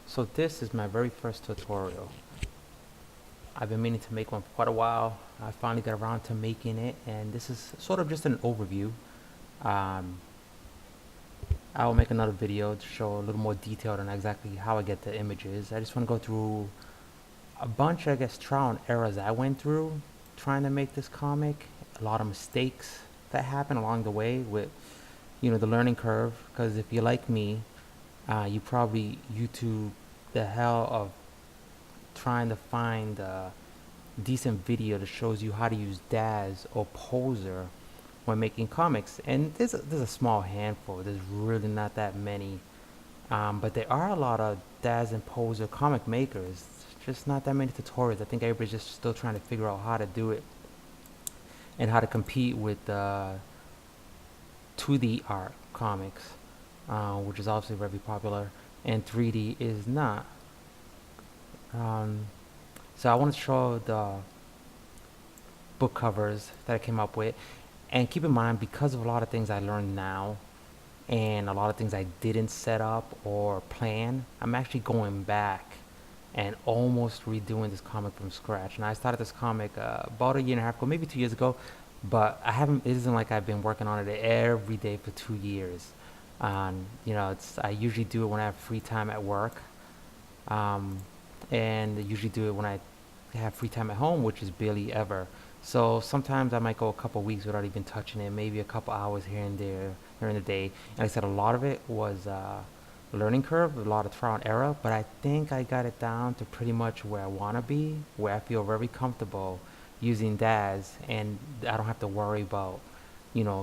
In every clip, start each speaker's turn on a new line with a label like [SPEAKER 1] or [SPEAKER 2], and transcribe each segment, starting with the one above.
[SPEAKER 1] So this is my very first tutorial. I've been meaning to make one for quite a while. I finally got around to making it, and this is sort of just an overview. Um, I will make another video to show a little more detail on exactly how I get the images. I just want to go through a bunch, I guess, trial and errors I went through trying to make this comic. A lot of mistakes that happened along the way with, the learning curve. Because if you're like me, you probably YouTube the hell of trying to find a decent video that shows you how to use DAZ or Poser when making comics. And there's a small handful. There's really not that many. But there are a lot of DAZ and Poser comic makers. Just not that many tutorials. I think everybody's just still trying to figure out how to do it and how to compete with 2D art comics, which is obviously very popular, and 3D is not. Um, so I want to show the book covers that I came up with, and keep in mind, because of a lot of things I learned now and a lot of things I didn't set up or plan, I'm actually going back and almost redoing this comic from scratch. And I started this comic about a year and a half ago, maybe 2 years ago, but it isn't like I've been working on it every day for 2 years. I usually do it when I have free time at work, um, and I usually do it when I have free time at home, which is barely ever. So sometimes I might go a couple weeks without even touching it, maybe a couple hours here and there during the day. And like I said, a lot of it was learning curve, a lot of trial and error, but I think I got it down to pretty much where I want to be, where I feel very comfortable using DAZ, and I don't have to worry about,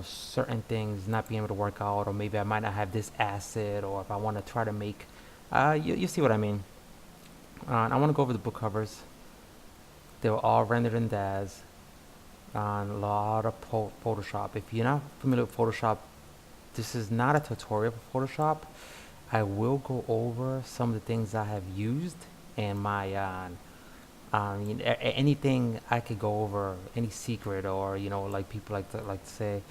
[SPEAKER 1] certain things not being able to work out, or maybe I might not have this asset, or if I want to try to make, you see what I mean. I want to go over the book covers. They were all rendered in DAZ on a lot of Photoshop. If you're not familiar with Photoshop, this is not a tutorial for Photoshop. I will go over some of the things I have used and my anything I could go over, any secret, or like people like to say,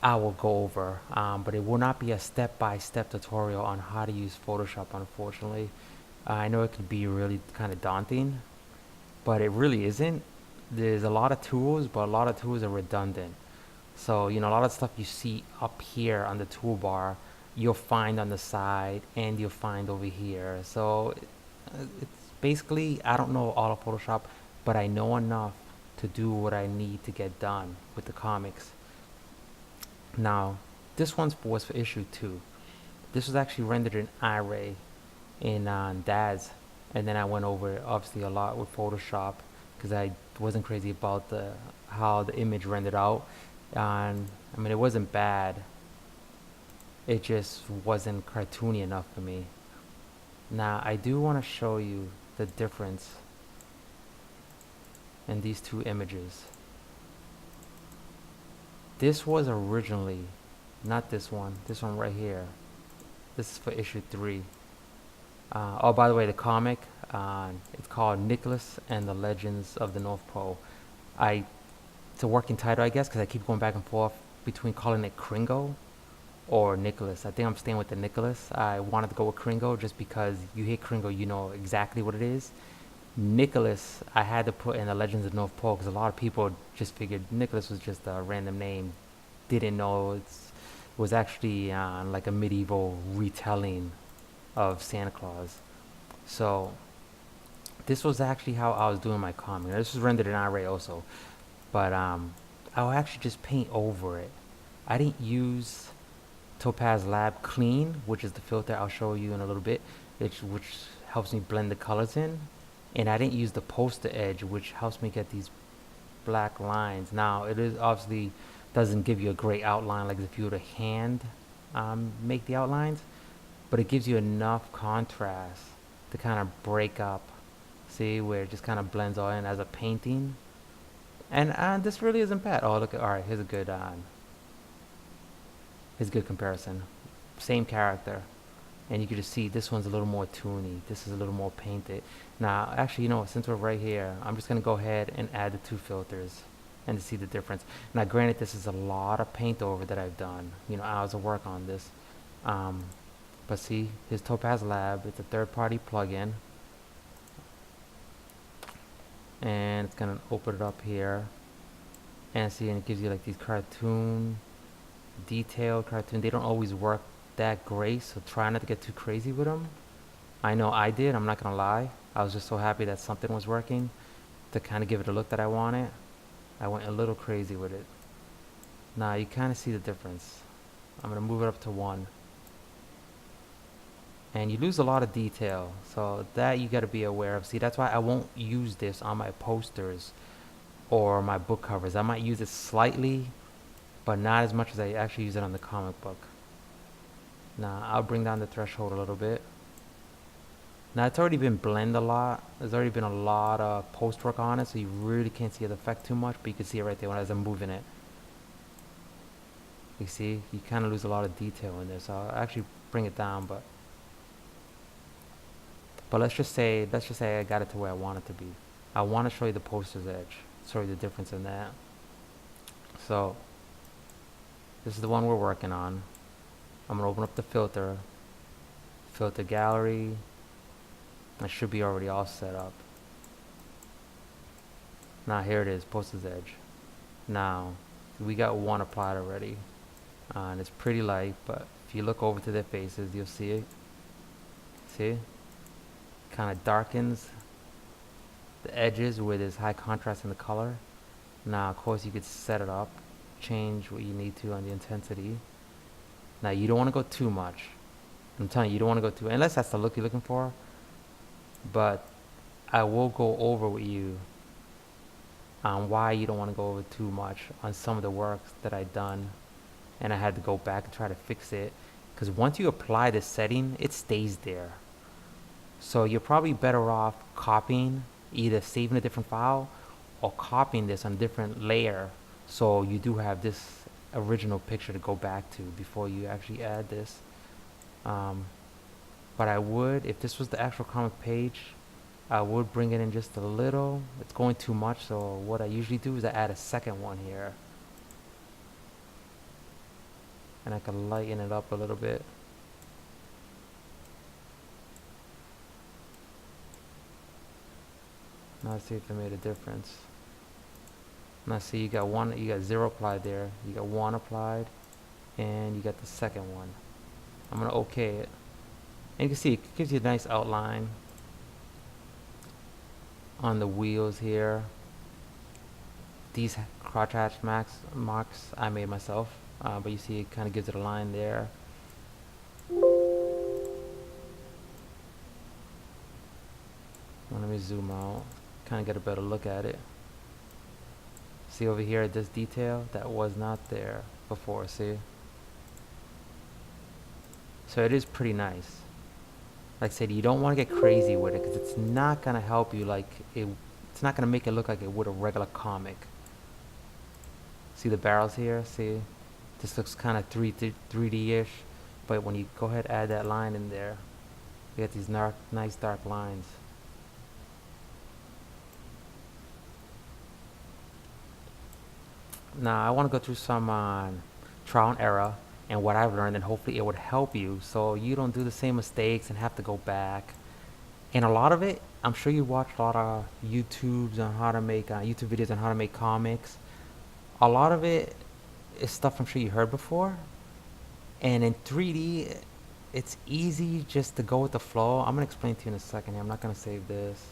[SPEAKER 1] I will go over. But it will not be a step-by-step tutorial on how to use Photoshop. Unfortunately, I know it could be really kind of daunting, but it really isn't. There's a lot of tools, but a lot of tools are redundant. So, a lot of stuff you see up here on the toolbar, you'll find on the side and you'll find over here. So, it's basically, I don't know all of Photoshop, but I know enough to do what I need to get done with the comics. Now, this was for issue 2. This was actually rendered in Iray in DAZ, and then I went over it obviously a lot with Photoshop because I wasn't crazy about how the image rendered out. And I mean, it wasn't bad, it just wasn't cartoony enough for me. Now I do want to show you the difference in these two images. This was originally not this one right here. This is for issue 3. Oh, by the way, the comic, it's called Nicholas and the Legends of the North Pole. It's a working title, I guess, because I keep going back and forth between calling it Kringo or Nicholas. I think I'm staying with the Nicholas. I wanted to go with Kringo just because you hear Kringo, you know exactly what it is. Nicholas, I had to put in the Legends of the North Pole because a lot of people just figured Nicholas was just a random name, didn't know it was actually like a medieval retelling of Santa Claus. So this was actually how I was doing my comic. Now, this was rendered in Iray also, but I will actually just paint over it. I didn't use Topaz Lab Clean, which is the filter I'll show you in a little bit, which helps me blend the colors in, and I didn't use the poster edge, which helps me get these black lines. Now it is obviously doesn't give you a great outline like if you were to hand make the outlines, but it gives you enough contrast to kind of break up, see, where it just kind of blends all in as a painting. And this really isn't bad. Oh, look, all right, here's a good comparison. Same character, and you can just see this one's a little more toony, this is a little more painted. Now actually, since we're right here, I'm just gonna go ahead and add the two filters and to see the difference. Now granted, this is a lot of paint over that I've done, hours of work on this. But see, his Topaz Lab, it's a third-party plugin, and it's gonna open it up here, and see, and it gives you like these detailed cartoon. They don't always work that great, so try not to get too crazy with them. I know I did, I'm not gonna lie. I was just so happy that something was working to kind of give it a look that I wanted. I went a little crazy with it. Now you kind of see the difference. I'm gonna move it up to 1. And you lose a lot of detail, so that you got to be aware of. See, that's why I won't use this on my posters or my book covers. I might use it slightly, but not as much as I actually use it on the comic book. Now I'll bring down the threshold a little bit. Now it's already been blended a lot. There's already been a lot of post work on it, so you really can't see the effect too much, but you can see it right there as I'm moving it. You see, you kind of lose a lot of detail in there, so I'll actually bring it down, but let's just say I got it to where I want it to be. I want to show you the poster's edge, show you the difference in that. So this is the one we're working on. I'm gonna open up the filter gallery. It should be already all set up. Now here it is, poster's edge. Now we got 1 applied already, and it's pretty light, but if you look over to their faces, you'll see it. See? Kind of darkens the edges with this high contrast in the color. Now of course you could set it up, change what you need to on the intensity. Now you don't want to go too much. I'm telling you, you don't want to go too, unless that's the look you're looking for. But I will go over with you on why you don't want to go over too much on some of the work that I've done, and I had to go back and try to fix it, because once you apply this setting, it stays there. So you're probably better off copying, either saving a different file or copying this on a different layer, so you do have this original picture to go back to before you actually add this. But I would, if this was the actual comic page, I would bring it in just a little. It's going too much, so what I usually do is I add a second one here, and I can lighten it up a little bit. Now let's see if it made a difference. Now see, you got 0 applied there, you got 1 applied, and you got the second one. I'm gonna okay it, and you can see it gives you a nice outline on the wheels here. These crotch hatch marks I made myself, but you see it kind of gives it a line there. Let me zoom out, kind of get a better look at it. See over here, this detail that was not there before, see? So it is pretty nice. Like I said, you don't want to get crazy with it, because it's not going to help you like it's not going to make it look like it would a regular comic. See the barrels here? See? This looks kind of 3D-ish, but when you go ahead and add that line in there, you get these nice dark lines. Now I want to go through some trial and error and what I've learned, and hopefully it would help you so you don't do the same mistakes and have to go back. And a lot of it, I'm sure you watched a lot of YouTube videos on how to make comics. A lot of it is stuff I'm sure you heard before. And in 3D, it's easy just to go with the flow. I'm gonna explain to you in a second here. I'm not gonna save this.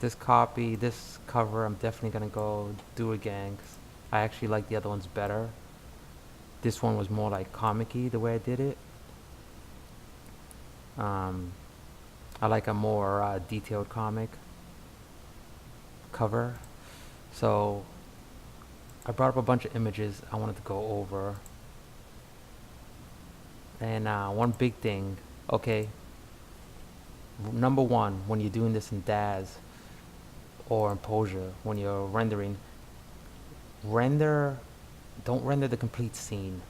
[SPEAKER 1] This copy, this cover, I'm definitely gonna go do again, 'cause I actually like the other ones better. This one was more like comic-y the way I did it. I like a more detailed comic cover. So I brought up a bunch of images I wanted to go over. And one big thing, okay, number one, when you're doing this in DAZ or in Posure, when you're rendering, don't render the complete scene.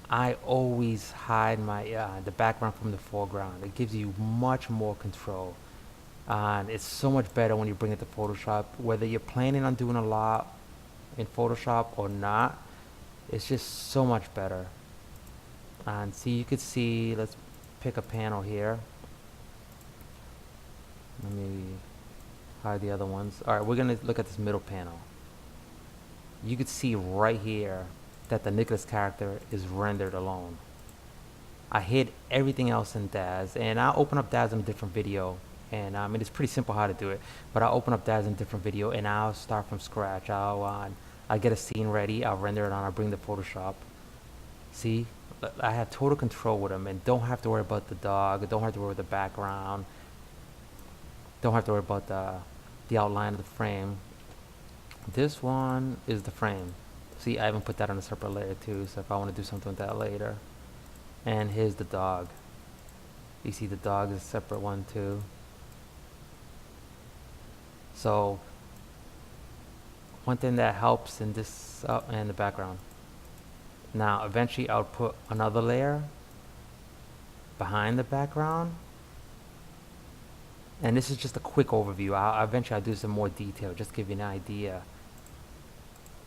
[SPEAKER 1] I always hide my the background from the foreground. It gives you much more control, and it's so much better when you bring it to Photoshop. Whether you're planning on doing a lot in Photoshop or not, it's just so much better. And see, you could see, let's pick a panel here. Let me hide the other ones. All right, we're gonna look at this middle panel. You could see right here that the Nicholas character is rendered alone. I hid everything else in Daz, and I'll open up Daz in a different video. And I mean, it's pretty simple how to do it, but I'll open up Daz in a different video, and I'll start from scratch. I'll get a scene ready, I'll render it on, I'll bring the Photoshop. See, I have total control with them, and don't have to worry about the dog, don't have to worry about the background, don't have to worry about the outline of the frame. This one is the frame. See, I haven't put that on a separate layer too, so if I want to do something with that later. And here's the dog. You see the dog is a separate one too. So one thing that helps in this and the background. Now eventually I'll put another layer behind the background. And this is just a quick overview. Eventually I'll do some more detail, just to give you an idea.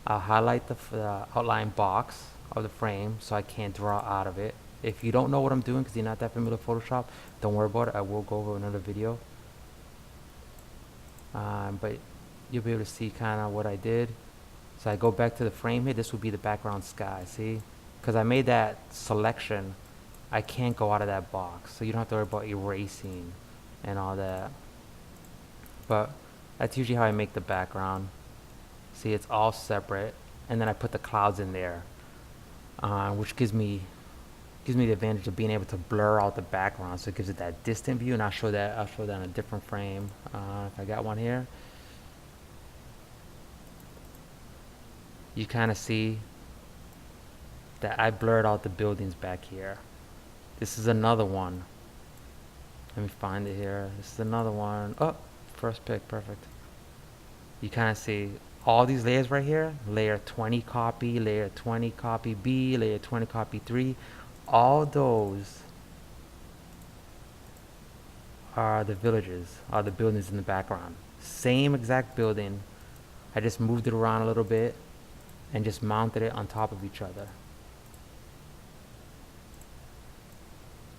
[SPEAKER 1] I'll highlight the outline box of the frame so I can't draw out of it. If you don't know what I'm doing because you're not that familiar with Photoshop, don't worry about it. I will go over another video. But you'll be able to see kind of what I did. So I go back to the frame here. This would be the background sky, see? Because I made that selection, I can't go out of that box. So you don't have to worry about erasing and all that. But that's usually how I make the background. See, it's all separate. And then I put the clouds in there, which gives me the advantage of being able to blur out the background, so it gives it that distant view. And I'll show that in a different frame if I got one here. You kind of see that I blurred out the buildings back here. This is another one. Let me find it here. This is another one. Oh, first pick, perfect. You kind of see all these layers right here. Layer 20 copy, layer 20 copy B, layer 20 copy 3. All those are the villages, are the buildings in the background. Same exact building. I just moved it around a little bit and just mounted it on top of each other.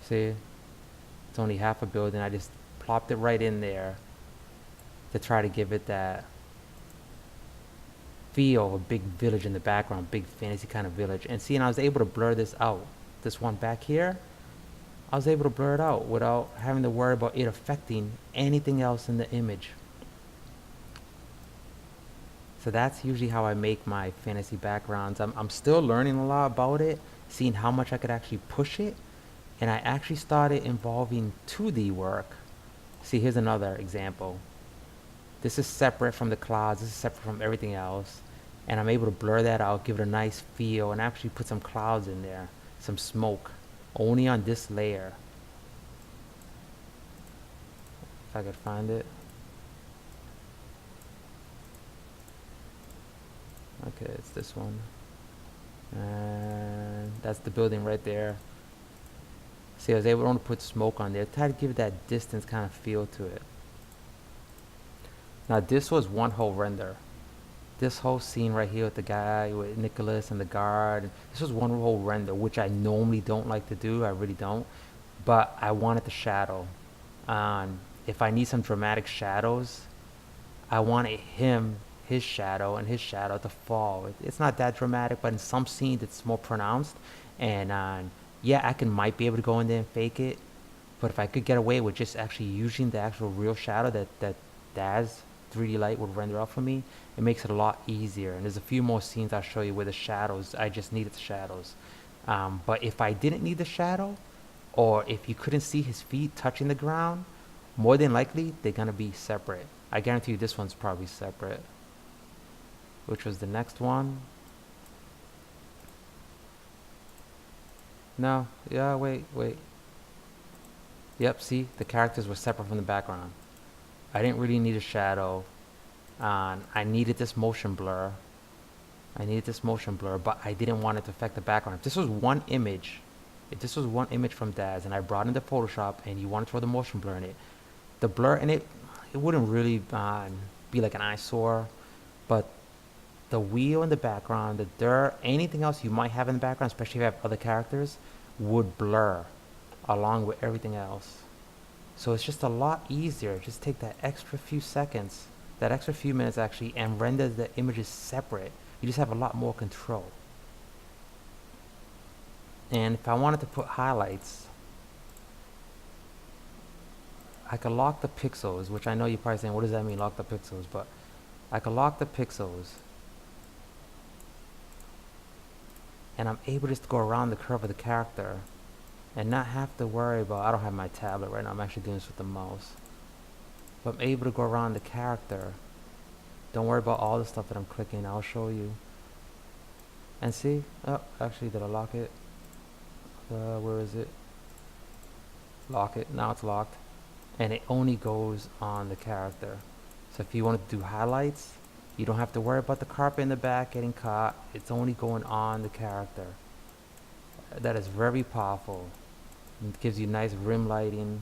[SPEAKER 1] See? It's only half a building. I just plopped it right in there to try to give it that feel of a big village in the background, big fantasy kind of village. And see, and I was able to blur this out. This one back here, I was able to blur it out without having to worry about it affecting anything else in the image. So that's usually how I make my fantasy backgrounds. I'm still learning a lot about it, seeing how much I could actually push it. And I actually started involving 2D work. See, here's another example. This is separate from the clouds. This is separate from everything else. And I'm able to blur that out, give it a nice feel, and actually put some clouds in there, some smoke, only on this layer. If I could find it. Okay, it's this one. And that's the building right there. See, I was able to put smoke on there, try to give it that distance kind of feel to it. Now this was one whole render. This whole scene right here with the guy, with Nicholas and the guard, this was one whole render, which I normally don't like to do, I really don't. But I wanted the shadow. If I need some dramatic shadows, I wanted his shadow and his shadow to fall. It's not that dramatic, but in some scenes it's more pronounced. And yeah, might be able to go in there and fake it, but if I could get away with just actually using the actual real shadow that Daz3d Light would render out for me, it makes it a lot easier. And there's a few more scenes I'll show you where the shadows, I just needed the shadows. But if I didn't need the shadow, or if you couldn't see his feet touching the ground, more than likely they're gonna be separate. I guarantee you this one's probably separate. Which was the next one. No, yeah, wait. Yep, see, the characters were separate from the background. I didn't really need a shadow. I needed this motion blur. But I didn't want it to affect the background. If this was one image from Daz, and I brought into Photoshop, and you wanted to throw the motion blur in it, the blur in it wouldn't really be like an eyesore, but the wheel in the background, the dirt, anything else you might have in the background, especially if you have other characters, would blur along with everything else. So it's just a lot easier. Just take that extra few seconds, that extra few minutes actually, and render the images separate. You just have a lot more control. And if I wanted to put highlights, I could lock the pixels, which I know you're probably saying, what does that mean, lock the pixels? But I could lock the pixels, and I'm able just to go around the curve of the character and not have to worry about, I don't have my tablet right now, I'm actually doing this with the mouse. But I'm able to go around the character. Don't worry about all the stuff that I'm clicking, I'll show you. And see, oh, actually did I lock it? Where is it? Lock it, now it's locked. And it only goes on the character. So if you want to do highlights, you don't have to worry about the carpet in the back getting caught. It's only going on the character. That is very powerful. It gives you nice rim lighting,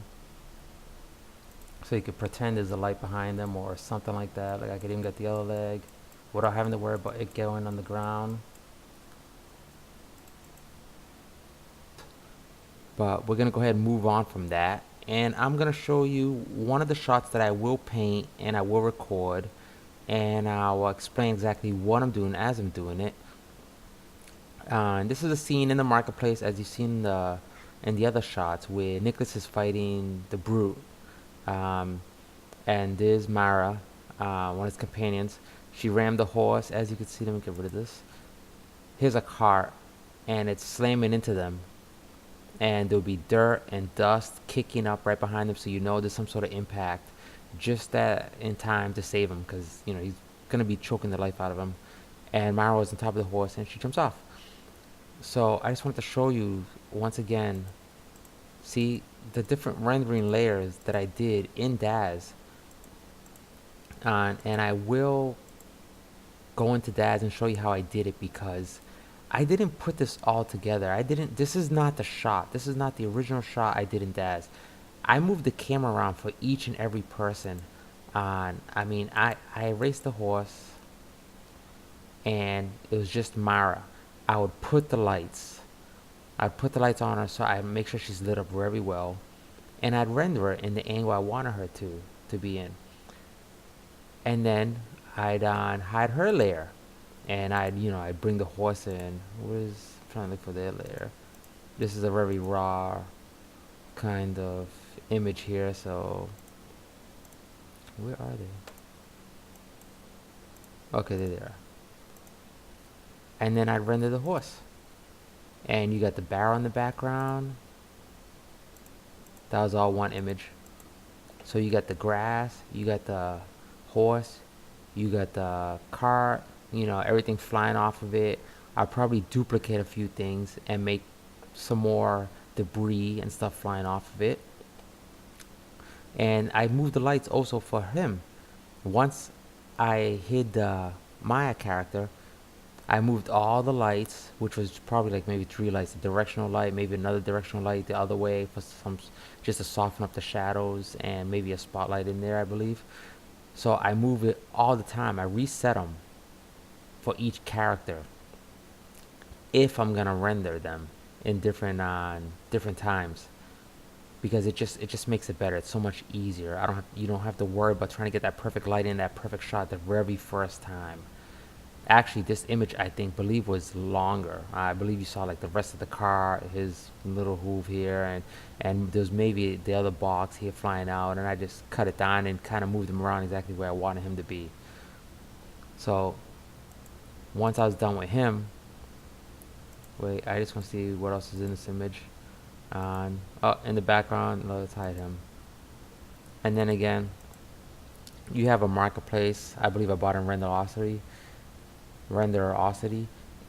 [SPEAKER 1] so you could pretend there's a light behind them or something like that. Like I could even get the other leg without having to worry about it going on the ground. But we're gonna go ahead and move on from that, and I'm gonna show you one of the shots that I will paint and I will record, and I'll explain exactly what I'm doing as I'm doing it. And this is a scene in the marketplace, as you've seen in the other shots, where Nicholas is fighting the brute, and there's Mara, one of his companions. She rammed the horse, as you can see. Let me get rid of this. Here's a cart, and it's slamming into them, and there'll be dirt and dust kicking up right behind them, so you know there's some sort of impact, just that in time to save him, because you know he's gonna be choking the life out of him. And Mara was on top of the horse, and she jumps off. So I just wanted to show you once again, see the different rendering layers that I did in DAZ, and I will go into DAZ and show you how I did it, because I didn't put this all together. This is not the shot. This is not the original shot I did in DAZ. I moved the camera around for each and every person. I mean, I erased the horse, and it was just Mara. I would put the lights. I'd put the lights on her, so I make sure she's lit up very well, and I'd render her in the angle I wanted her to be in. And then I'd hide her layer, and I'd bring the horse in. I'm trying to look for their layer. This is a very raw kind of image here, so where are they? Okay, they're there. And then I'd render the horse, and you got the barrel in the background. That was all one image. So you got the grass, you got the horse, you got the cart, everything flying off of it. I'll probably duplicate a few things and make some more debris and stuff flying off of it. And I moved the lights also for him. Once I hid the Maya character, I moved all the lights, which was probably like maybe 3 lights, a directional light, maybe another directional light the other way for just to soften up the shadows, and maybe a spotlight in there, I believe. So I move it all the time. I reset them for each character if I'm gonna render them in different times, because it just makes it better. It's so much easier. You don't have to worry about trying to get that perfect light in, that perfect shot the very first time. Actually, this image I believe was longer. I believe you saw like the rest of the car, his little hoof here, and there's maybe the other box here flying out, and I just cut it down and kind of moved him around exactly where I wanted him to be. So once I was done with him, wait, I just want to see what else is in this image. Oh, in the background, let's hide him. And then again, you have a marketplace. I believe I bought in Renderosity,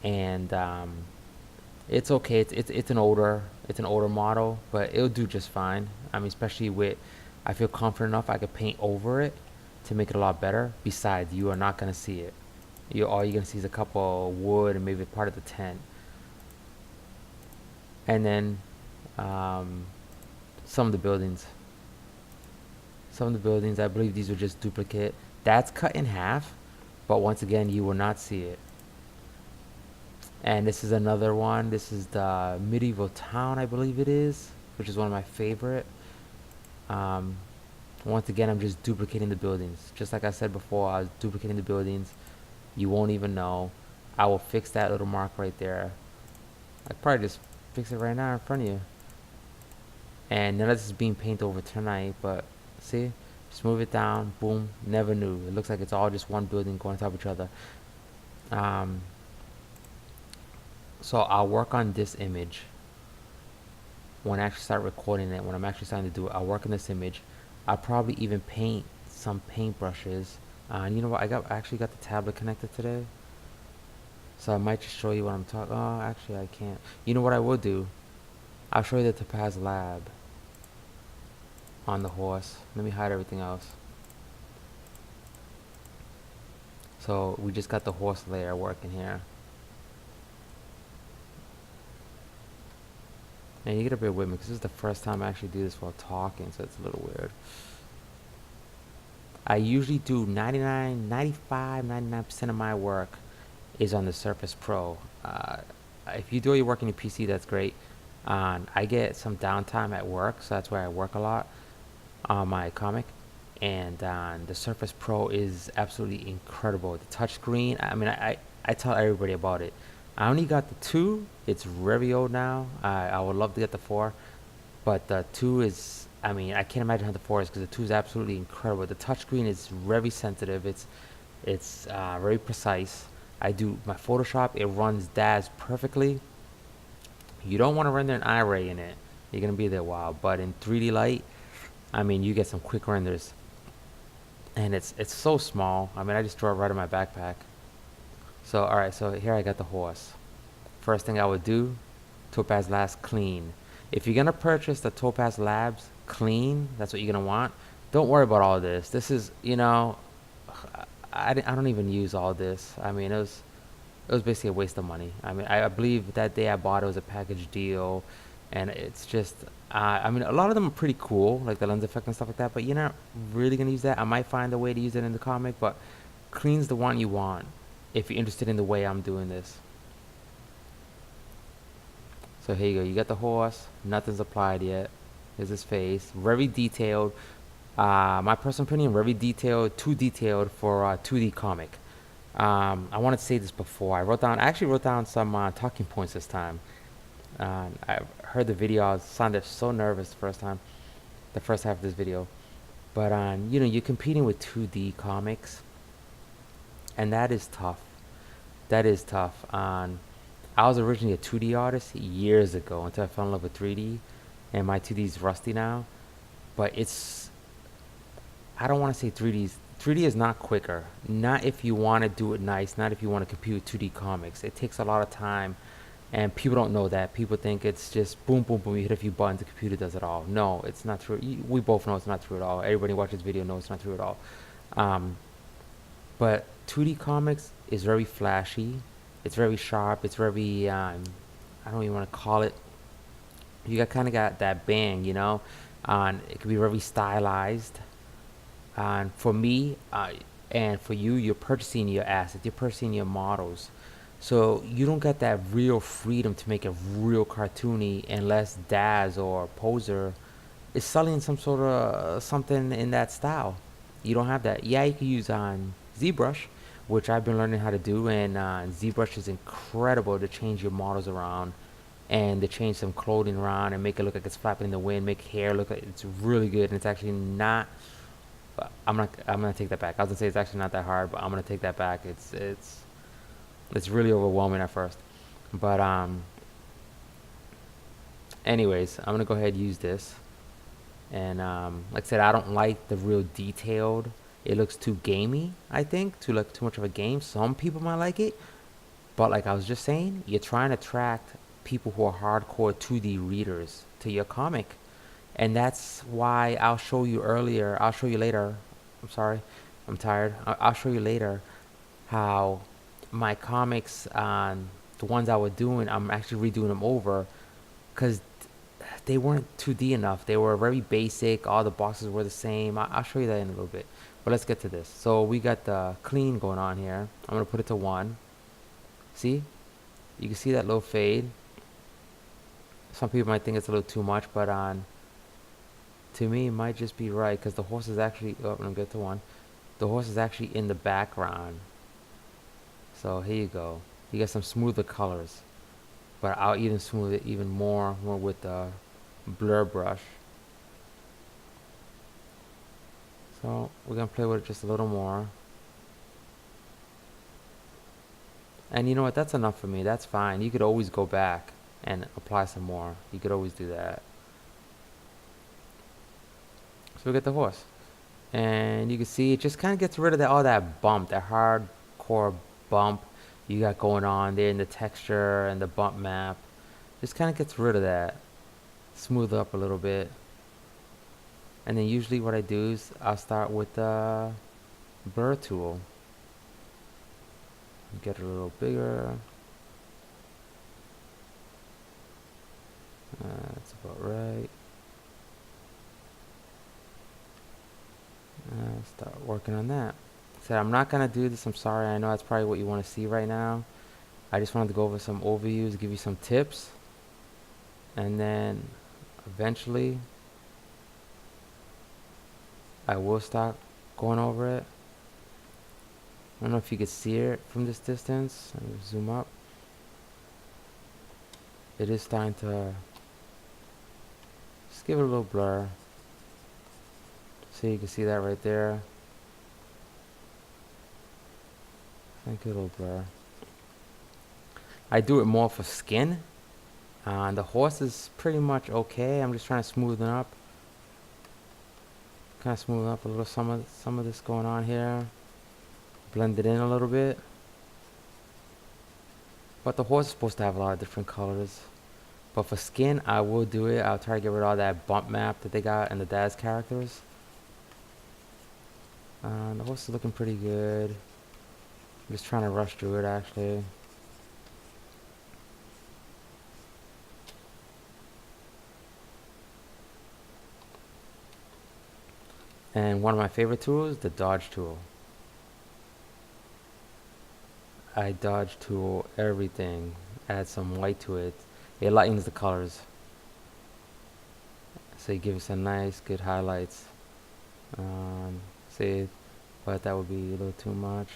[SPEAKER 1] and it's okay. It's an older model, but it'll do just fine. I mean, especially with, I feel confident enough I could paint over it to make it a lot better. Besides, you are not gonna see it. All you're gonna see is a couple of wood and maybe part of the tent, and then some of the buildings. I believe these were just duplicate. That's cut in half, but once again, you will not see it. And this is another one. This is the medieval town, I believe it is, which is one of my favorite. Um, Once again, I'm just duplicating the buildings. Just like I said before, I was duplicating the buildings. You won't even know. I will fix that little mark right there. I'd probably just fix it right now in front of you. And none of this is being painted over tonight, but see? Just move it down, boom, never knew. It looks like it's all just one building going on top of each other. Um, so I'll work on this image when I actually start recording it, when I'm actually starting to do it. I'll work on this image. I'll probably even paint some paint brushes. And you know what? I actually got the tablet connected today, so I might just show you what I'm talking. Oh, actually, I can't. You know what I will do? I'll show you the Topaz Lab on the horse. Let me hide everything else. So we just got the horse layer working here. And you gotta bear with me because this is the first time I actually do this while talking, so it's a little weird. I usually do 99, 95, 99% of my work is on the Surface Pro. If you do all your work on your PC, that's great. I get some downtime at work, so that's where I work a lot on my comic. And the Surface Pro is absolutely incredible. The touchscreen, I mean, I tell everybody about it. I only got the 2. It's very old now. I would love to get the 4. But the 2 is, I mean, I can't imagine how the 4 is because the 2 is absolutely incredible. The touchscreen is very sensitive. It's very precise. I do my Photoshop. It runs DAZ perfectly. You don't want to render an array in it. You're going to be there a while. But in 3D Light, I mean, you get some quick renders. And it's so small. I mean, I just draw it right in my backpack. So, alright, so here I got the horse. First thing I would do, Topaz Labs clean. If you're going to purchase the Topaz Labs clean, that's what you're going to want. Don't worry about all this. This is, you know, I don't even use all this. I mean, it was basically a waste of money. I mean, I believe that day I bought it was a package deal. And it's just, I mean, a lot of them are pretty cool, like the lens effect and stuff like that, but you're not really going to use that. I might find a way to use it in the comic, but clean's the one you want if you're interested in the way I'm doing this. So here you go. You got the horse. Nothing's applied yet. Here's his face. Very detailed. My personal opinion, very detailed, too detailed for a 2D comic. I wanted to say this before. I actually wrote down some talking points this time. I heard the video. I sounded so nervous the first half of this video. But you know, you're competing with 2D comics, and that is tough. That is tough. I was originally a 2D artist years ago until I fell in love with 3D, and my 2D is rusty now. But I don't want to say 3D is not quicker. Not if you want to do it nice. Not if you want to compete with 2D comics. It takes a lot of time. And people don't know that. People think it's just boom, boom, boom. You hit a few buttons, the computer does it all. No, it's not true. We both know it's not true at all. Everybody watches this video knows it's not true at all. But 2D comics is very flashy. It's very sharp. It's very, I don't even want to call it. You kind of got that bang, you know. It can be very stylized. And for me, and for you, you're purchasing your assets. You're purchasing your models. So you don't get that real freedom to make it real cartoony unless Daz or Poser is selling some sort of something in that style. You don't have that. Yeah, you can use on ZBrush, which I've been learning how to do, and ZBrush is incredible to change your models around and to change some clothing around and make it look like it's flapping in the wind, make hair look like it's really good, and it's actually not. I'm gonna take that back. I was gonna say it's actually not that hard, but I'm gonna take that back. It's really overwhelming at first, but anyways, I'm gonna go ahead and use this. And like I said, I don't like the real detailed. It looks too gamey, I think, too much of a game. Some people might like it, but like I was just saying, you're trying to attract people who are hardcore 2D readers to your comic, and that's why I'll show you later. I'm sorry, I'm tired. I'll show you later how my comics, the ones I was doing, I'm actually redoing them over because they weren't 2D enough. They were very basic. All the boxes were the same. I'll show you that in a little bit. But let's get to this. So we got the clean going on here. I'm going to put it to 1. See? You can see that little fade. Some people might think it's a little too much, but to me, it might just be right because the horse is actually. Oh, I'm gonna get to one. The horse is actually in the background. So here you go. You get some smoother colors, but I'll even smooth it even more with the blur brush. So we're gonna play with it just a little more. And you know what? That's enough for me. That's fine. You could always go back and apply some more. You could always do that. So we get the horse. And you can see it just kind of gets rid of all that bump, that hardcore bump you got going on there in the texture and the bump map. Just kind of gets rid of that. Smooth up a little bit. And then usually what I do is I'll start with the blur tool. Get it a little bigger. That's about right. Start working on that. So I'm not gonna do this. I'm sorry. I know that's probably what you want to see right now. I just wanted to go over some overviews, give you some tips, and then eventually I will start going over it. I don't know if you could see it from this distance. Let me zoom up. It is starting to just give it a little blur. So you can see that right there. I think it'll blur. I do it more for skin. The horse is pretty much okay. I'm just trying to smoothen up. Kind of smoothen up a little some of this going on here. Blend it in a little bit. But the horse is supposed to have a lot of different colors. But for skin, I will do it. I'll try to get rid of all that bump map that they got in the DAZ characters. The horse is looking pretty good. I'm just trying to rush through it actually. And one of my favorite tools, the dodge tool. I dodge tool everything. Add some white to it. It lightens the colors. So you give it some nice, good highlights. See, but that would be a little too much.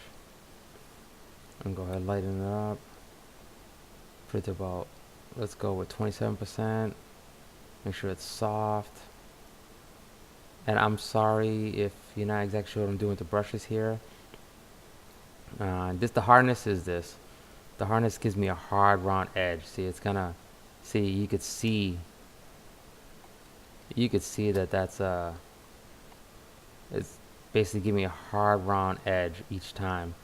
[SPEAKER 1] And go ahead and lighten it up. Put it to about, let's go with 27%. Make sure it's soft. And I'm sorry if you're not exactly sure what I'm doing with the brushes here. The hardness is this. The hardness gives me a hard round edge. See, it's gonna, see, you could see that that's it's basically giving me a hard round edge each time.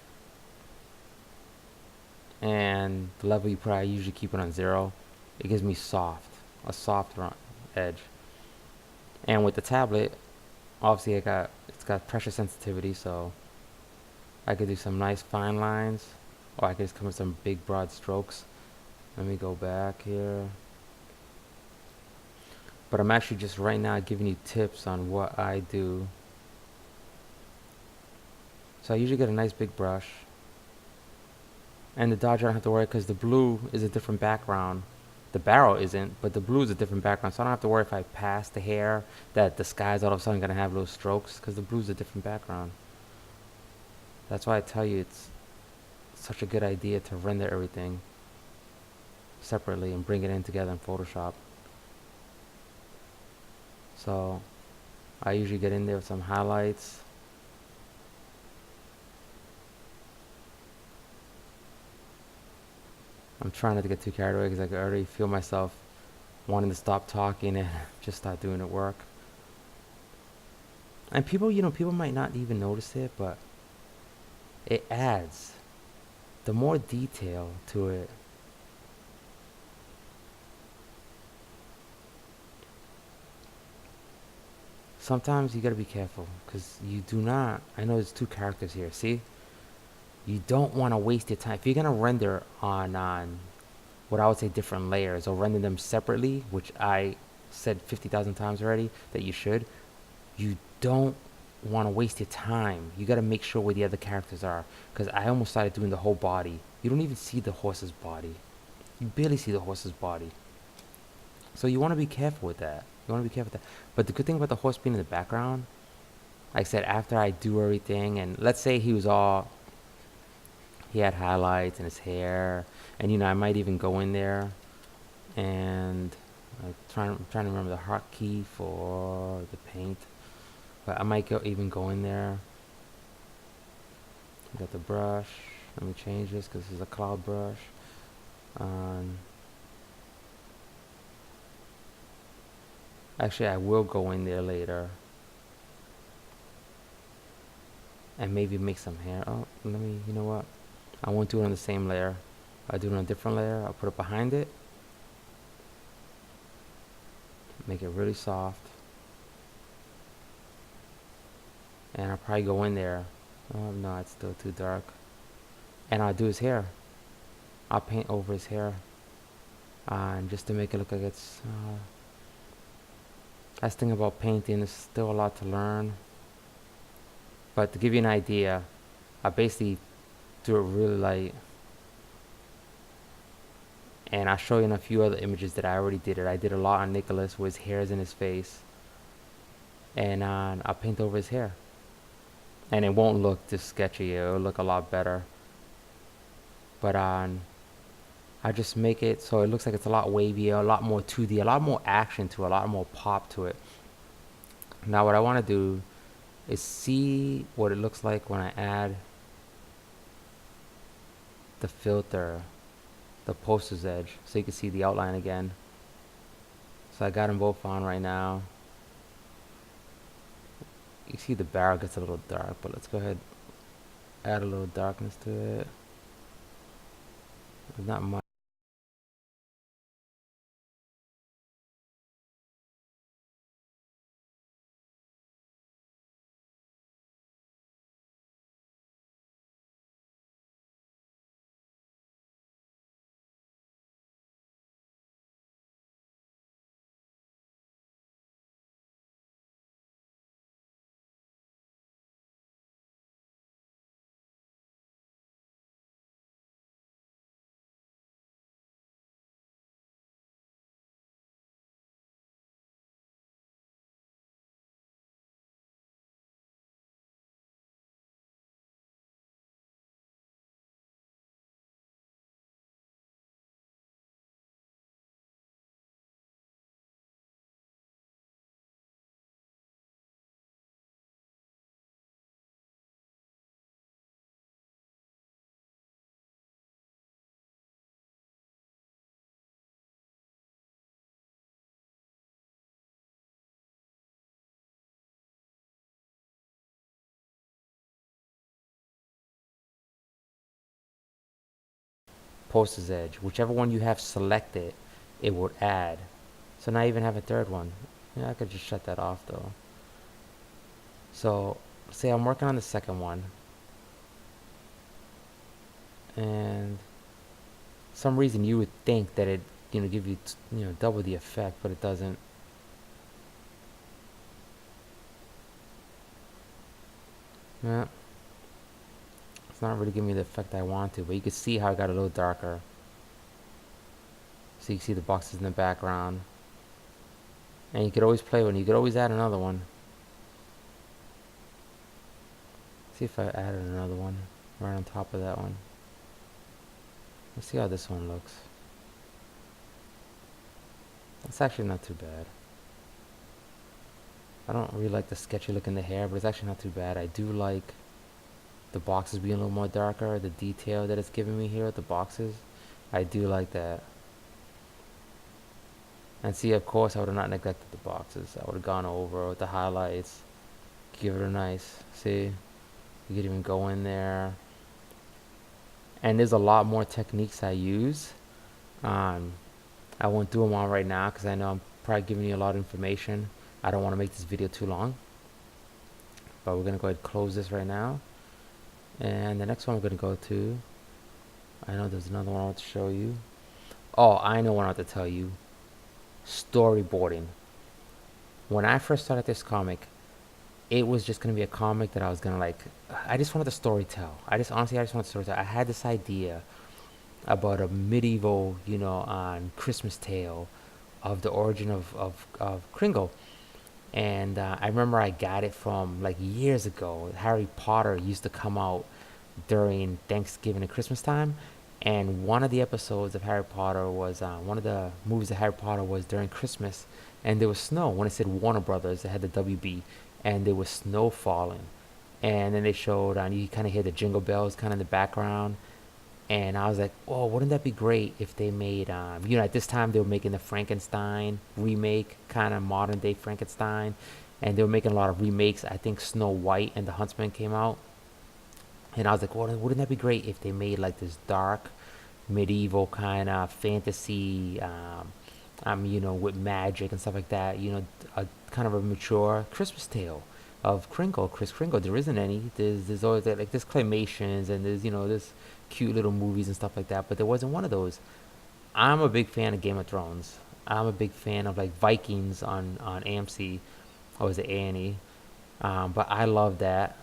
[SPEAKER 1] And the level you put, I usually keep it on 0. It gives me a soft round edge. And with the tablet, obviously it's got pressure sensitivity, so I could do some nice fine lines, or I could just come with some big broad strokes. Let me go back here. But I'm actually just right now giving you tips on what I do. So I usually get a nice big brush. And the dodge I don't have to worry because the blue is a different background. The barrel isn't, but the blue is a different background. So I don't have to worry if I pass the hair that the sky's all of a sudden going to have little strokes because the blue's a different background. That's why I tell you it's such a good idea to render everything separately and bring it in together in Photoshop. So I usually get in there with some highlights. I'm trying not to get too carried away because I can already feel myself wanting to stop talking and just start doing the work. And people, people might not even notice it, but it adds the more detail to it. Sometimes you gotta be careful because you do not, I know there's 2 characters here, see? You don't want to waste your time. If you're going to render on what I would say different layers or render them separately, which I said 50,000 times already that you should, you don't want to waste your time. You got to make sure where the other characters are because I almost started doing the whole body. You don't even see the horse's body. You barely see the horse's body. So you want to be careful with that. You want to be careful with that. But the good thing about the horse being in the background, like I said, after I do everything, and let's say he had highlights in his hair, and I might even go in there and I'm trying to remember the hotkey for the paint, but I might even go in there. I got the brush. Let me change this because this is a cloud brush. Actually, I will go in there later and maybe make some hair. Oh, you know what? I won't do it on the same layer. I'll do it on a different layer. I'll put it behind it. Make it really soft. And I'll probably go in there. Oh, no, it's still too dark. And I'll do his hair. I'll paint over his hair. And just to make it look like it's... that's the thing about painting. There's still a lot to learn. But to give you an idea, I basically do it really light. And I'll show you in a few other images that I already did it. I did a lot on Nicholas with his hairs in his face. And I'll paint over his hair. And it won't look this sketchy. It'll look a lot better. But I just make it so it looks like it's a lot wavier, a lot more 2D, a lot more action to it, a lot more pop to it. Now what I want to do is see what it looks like when I add the filter, the poster's edge, so you can see the outline again. So I got them both on right now. You see the barrel gets a little dark, but let's go ahead, add a little darkness to it. Not much. Poster's edge, whichever one you have selected, it would add. So now I even have a third one. Yeah, I could just shut that off though. So say I'm working on the second one, and some reason you would think that it give you double the effect, but it doesn't. Yeah, it's not really giving me the effect I want to, but you can see how it got a little darker. So you can see the boxes in the background, and you could always play one. You could always add another one. See if I added another one right on top of that one. Let's see how this one looks. It's actually not too bad. I don't really like the sketchy look in the hair, but it's actually not too bad. I do like the boxes being a little more darker, the detail that it's giving me here with the boxes. I do like that. And see, of course, I would have not neglected the boxes. I would have gone over with the highlights, give it a nice, see, you could even go in there. And there's a lot more techniques I use. I won't do them all right now because I know I'm probably giving you a lot of information. I don't want to make this video too long. But we're going to go ahead and close this right now. And the next one we're going to go to, I know there's another one I want to show you. Oh, I know what I want to tell you. Storyboarding. When I first started this comic, it was just going to be a comic that I was going to I just wanted to story tell. Honestly, I just wanted to story tell. I had this idea about a medieval, on Christmas tale of the origin of Kringle. And I remember I got it from like years ago. Harry Potter used to come out during Thanksgiving and Christmas time. And one of the episodes of Harry Potter was one of the movies of Harry Potter was during Christmas, and there was snow. When it said Warner Brothers, it had the WB, and there was snow falling. And then they showed on you kind of hear the jingle bells kind of in the background, and I was like, oh, wouldn't that be great if they made, at this time they were making the Frankenstein remake, kind of modern day Frankenstein, and they were making a lot of remakes. I think Snow White and the Huntsman came out, and I was like, well, wouldn't that be great if they made like this dark, medieval kind of fantasy, with magic and stuff like that, a kind of a mature Christmas tale of Chris Kringle. There isn't any. There's always like there's claymations and there's cute little movies and stuff like that, but there wasn't one of those. I'm a big fan of Game of Thrones. I'm a big fan of like Vikings on AMC, or was it A&E? But I love that,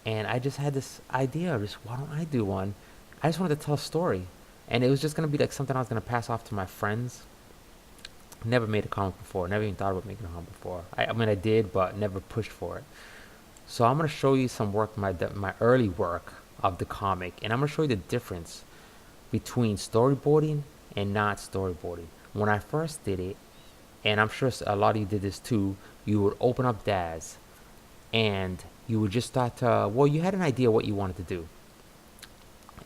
[SPEAKER 1] and I just had this idea of just why don't I do one? I just wanted to tell a story, and it was just gonna be like something I was gonna pass off to my friends. Never made a comic before. Never even thought about making a comic before. I mean, I did, but never pushed for it. So I'm gonna show you some work, my early work of the comic, and I'm gonna show you the difference between storyboarding and not storyboarding. When I first did it, and I'm sure a lot of you did this too, you would open up Daz, and you would just start to, well, you had an idea what you wanted to do,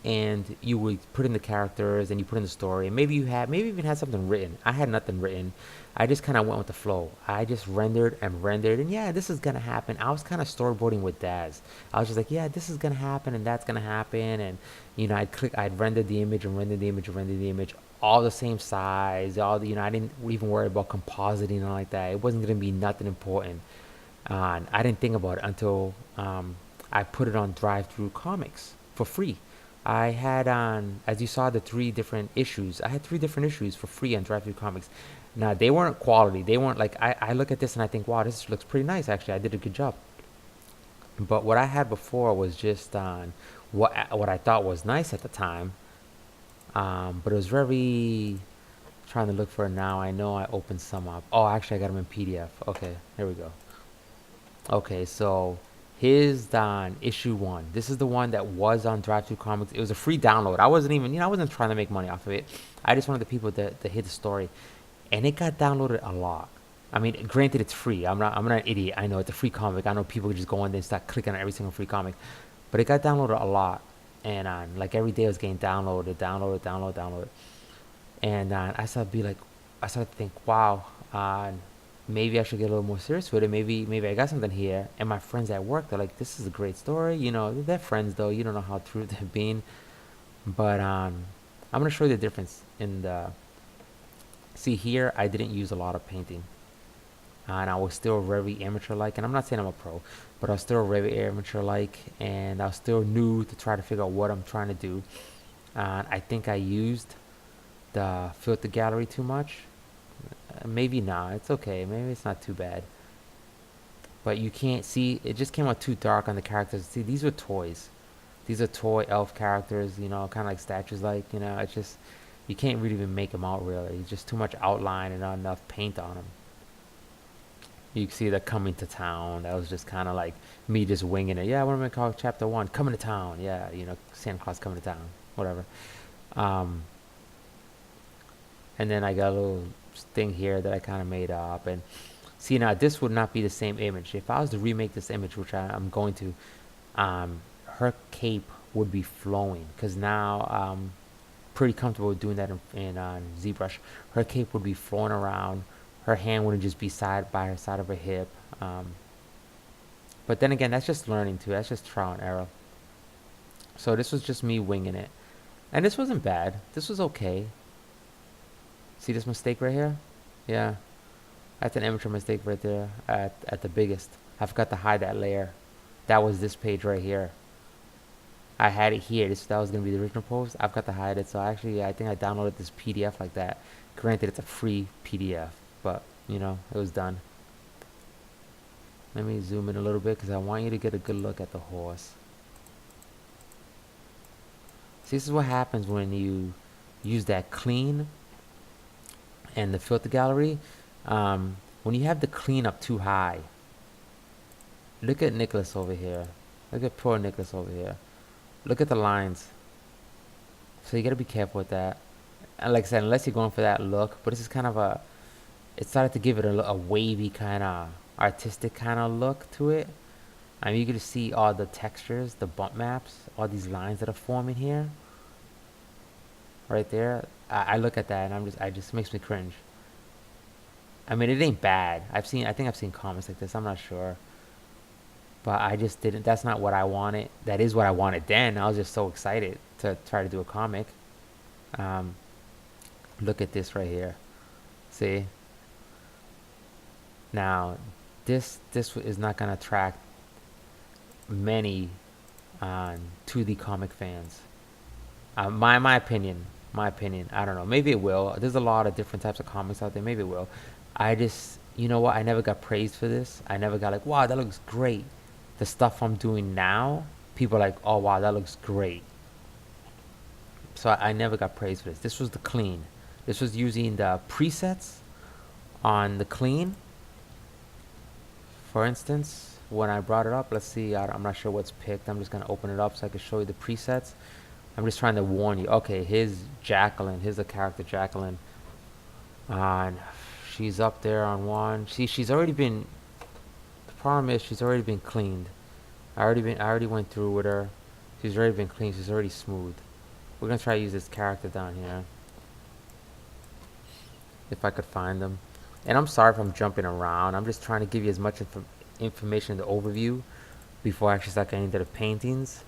[SPEAKER 1] and you would put in the characters and you put in the story, and maybe even had something written. I had nothing written. I just kind of went with the flow. I just rendered and rendered, and yeah, this is gonna happen. I was kind of storyboarding with Daz. I was just like, yeah, this is gonna happen and that's gonna happen, and I'd render the image and render the image and render the image, all the same size, all the, I didn't even worry about compositing or like that. It wasn't gonna be nothing important. And I didn't think about it until I put it on Drive-Through Comics for free. I had on, as you saw, the three different issues. I had three different issues for free on Drive-Through Comics. Now, they weren't quality. They weren't like, I look at this and I think, wow, this looks pretty nice, actually. I did a good job. But what I had before was just on what I thought was nice at the time. But it was very, trying to look for it now. I know I opened some up. Oh, actually, I got them in PDF. Okay, here we go. Okay, so here's on issue 1. This is the one that was on Drive-Thru Comics. It was a free download. I wasn't even, I wasn't trying to make money off of it. I just wanted the people to hit the story, and it got downloaded a lot. I mean, granted, it's free. I'm not an idiot. I know it's a free comic. I know people just go on there and start clicking on every single free comic, but it got downloaded a lot, and like every day it was getting downloaded, and I started to be like, I started to think, wow. Maybe I should get a little more serious with it. Maybe I got something here. And my friends at work, they're like, this is a great story. They're friends though. You don't know how true they've been. But I'm gonna show you the difference in the. See here, I didn't use a lot of painting, and I was still very amateur-like. And I'm not saying I'm a pro, but I was still very amateur-like, and I was still new to try to figure out what I'm trying to do. And I think I used the filter gallery too much. Maybe not. It's okay. Maybe it's not too bad. But you can't see. It just came out too dark on the characters. See, these were toys. These are toy elf characters. Kind of like statues. Like it's just you can't really even make them out really. It's just too much outline and not enough paint on them. You can see they're coming to town. That was just kind of like me just winging it. Yeah, what am I call chapter 1? Coming to town. Yeah, Santa Claus coming to town. Whatever. Um, and then I got a little thing here that I kind of made up, and see, now this would not be the same image if I was to remake this image, which I'm going to. Her cape would be flowing because now I'm pretty comfortable doing that in ZBrush. Her cape would be flowing around. Her hand wouldn't just be by her side of her hip. But then again, that's just learning too. That's just trial and error. So this was just me winging it, and this wasn't bad. This was okay. See this mistake right here? Yeah. That's an amateur mistake right there at the biggest. I forgot to hide that layer. That was this page right here. I had it here. That was going to be the original post. I've got to hide it. So actually, I think I downloaded this PDF like that. Granted, it's a free PDF, but, it was done. Let me zoom in a little bit because I want you to get a good look at the horse. See, this is what happens when you use that clean and the filter gallery. When you have the clean up too high, look at Nicholas over here. Look at poor Nicholas over here. Look at the lines. So you gotta be careful with that. And like I said, unless you're going for that look, but this is kind of a, it started to give it a wavy kind of artistic kind of look to it. I mean, you can just see all the textures, the bump maps, all these lines that are forming here. Right there. I look at that and I just makes me cringe. I mean, it ain't bad. I think I've seen comics like this. I'm not sure. But I just didn't, that's not what I wanted. That is what I wanted then. I was just so excited to try to do a comic. Look at this right here. See? Now, this is not going to attract many 2D comic fans. My opinion. I don't know. Maybe it will. There's a lot of different types of comics out there. Maybe it will. I just, you know what? I never got praised for this. I never got like, wow, that looks great. The stuff I'm doing now, people are like, oh, wow, that looks great. So I never got praised for this. This was the clean. This was using the presets on the clean. For instance, when I brought it up, let's see, I'm not sure what's picked. I'm just going to open it up so I can show you the presets. I'm just trying to warn you. Okay, here's Jacqueline. Here's the character Jacqueline. And she's up there on one. See, she's already been, the problem is she's already been cleaned. I already went through with her. She's already been cleaned. She's already smooth. We're going to try to use this character down here. If I could find them. And I'm sorry if I'm jumping around. I'm just trying to give you as much information in the overview before I actually start getting into the paintings.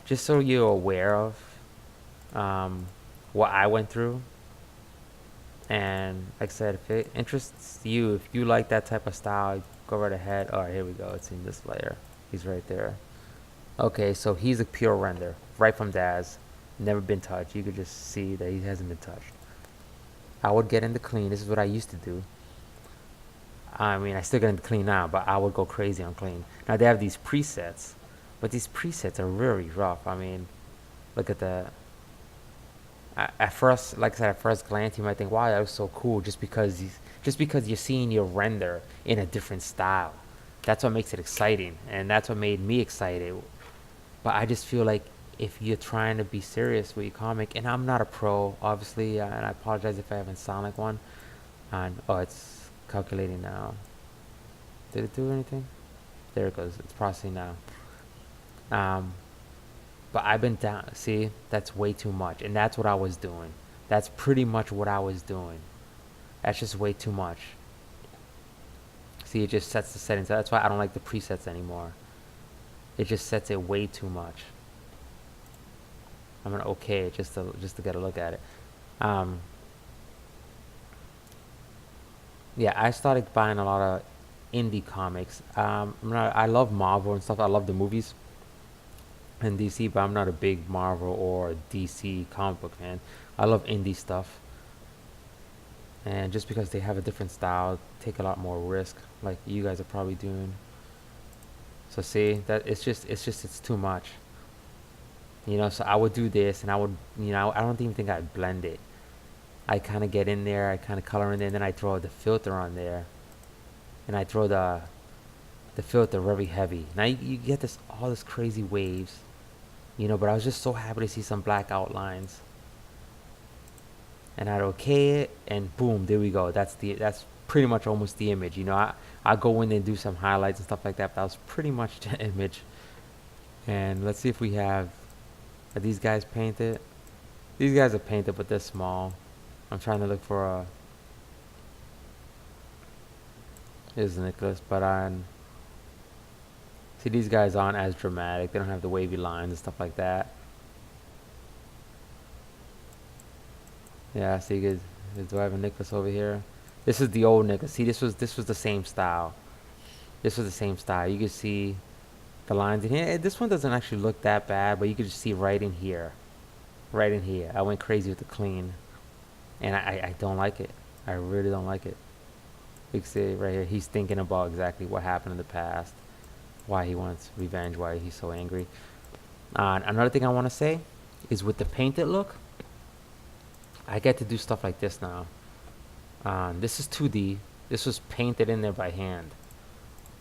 [SPEAKER 1] Just so you're aware of what I went through. And like I said, if it interests you, if you like that type of style, go right ahead. Alright, here we go. It's in this layer. He's right there. Okay, so he's a pure render. Right from Daz. Never been touched. You could just see that he hasn't been touched. I would get into clean. This is what I used to do. I mean, I still get into clean now, but I would go crazy on clean. Now they have these presets, but these presets are really rough. I mean, look at that. At first, like I said, at first glance, you might think, "Wow, that was so cool," just because you're seeing your render in a different style. That's what makes it exciting, and that's what made me excited. But I just feel like if you're trying to be serious with your comic, and I'm not a pro, obviously, and I apologize if I haven't sound like one. And oh, it's calculating now. Did it do anything? There it goes. It's processing now. But I've been down. See, that's way too much, and that's what I was doing. That's pretty much what I was doing. That's just way too much. See, it just sets the settings. That's why I don't like the presets anymore. It just sets it way too much. I'm gonna okay it just to get a look at it. Yeah, I started buying a lot of indie comics. I love Marvel and stuff. I love the movies and DC, but I'm not a big Marvel or DC comic book fan. I love indie stuff, and just because they have a different style, take a lot more risk, like you guys are probably doing. So see that it's too much. You know, so I would do this, and I would, you know, I don't even think I'd blend it. I kind of get in there, I kind of color in there, and then I throw the filter on there, and I throw the filter very heavy. Now you get all this crazy waves, you know. But I was just so happy to see some black outlines, and I'd okay it, and boom, there we go. That's pretty much almost the image. You know, I go in and do some highlights and stuff like that. But that was pretty much the image. And let's see if we have. Are these guys painted? These guys are painted, but they're small. I'm trying to look for a. Here's Nicholas, but see, these guys aren't as dramatic. They don't have the wavy lines and stuff like that. Yeah, see, do I have a Nicholas over here? This is the old Nicholas. See, this was the same style. This was the same style. You can see the lines in here. This one doesn't actually look that bad, but you can just see right in here. Right in here. I went crazy with the clean. And I don't like it. I really don't like it. You can see right here, he's thinking about exactly what happened in the past. Why he wants revenge, why he's so angry. Another thing I want to say is with the painted look, I get to do stuff like this now. This is 2D. This was painted in there by hand.